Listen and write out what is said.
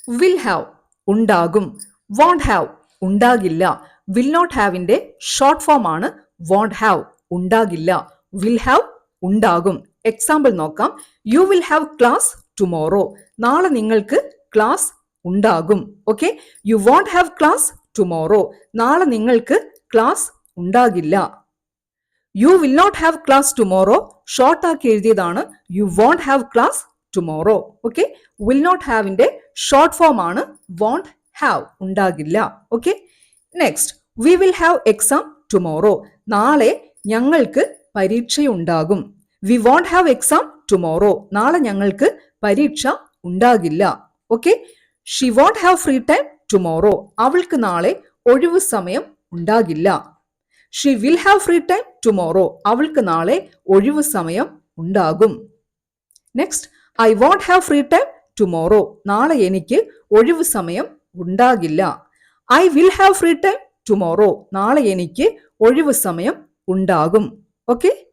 Will have ഉണ്ടാകും. Won't have ഉണ്ടാകില്ല. Will not ഹാവിന്റെ ഷോർട്ട് ഫോം ആണ് വോണ്ട് ഹാവ് ഉണ്ടാകില്ല. വിൽ ഹാവ് ഉണ്ടാകും. എക്സാമ്പിൾ നോക്കാം. You will have class tomorrow. നാളെ നിങ്ങൾക്ക് ക്ലാസ് ഉണ്ടാകും. Okay, you won't have class tomorrow. നാളെ നിങ്ങൾക്ക് ക്ലാസ് ഉണ്ടാകില്ല. You will not have class tomorrow short ആക്കി എഴുതിയതാണ് you won't have class tomorrow. Okay, will not ഹാവിന്റെ ഷോർട്ട് ഫോം ആണ് വോണ്ട് ഹാവ് ഉണ്ടാകില്ല. Okay, next we will have exam tomorrow. നാളെ ഞങ്ങൾക്ക് പരീക്ഷയുണ്ടാകും. We won't have exam tomorrow. നാളെ ഞങ്ങൾക്ക് പരീക്ഷ ഉണ്ടാകില്ല. Okay, she won't have free time tomorrow. അവൾക്ക് നാളെ ഒഴിവു സമയം ഉണ്ടാകില്ല. She will have free time tomorrow. അവൾക്ക് നാളെ ഒഴിവു സമയം ഉണ്ടാകും. Next, I won't have free time tomorrow. നാളെ എനിക്ക് ഒഴിവു സമയം ഉണ്ടാകില്ല. I will have free time tomorrow. നാളെ എനിക്ക് ഒഴിവു സമയം ഉണ്ടാകും. ഓക്കെ.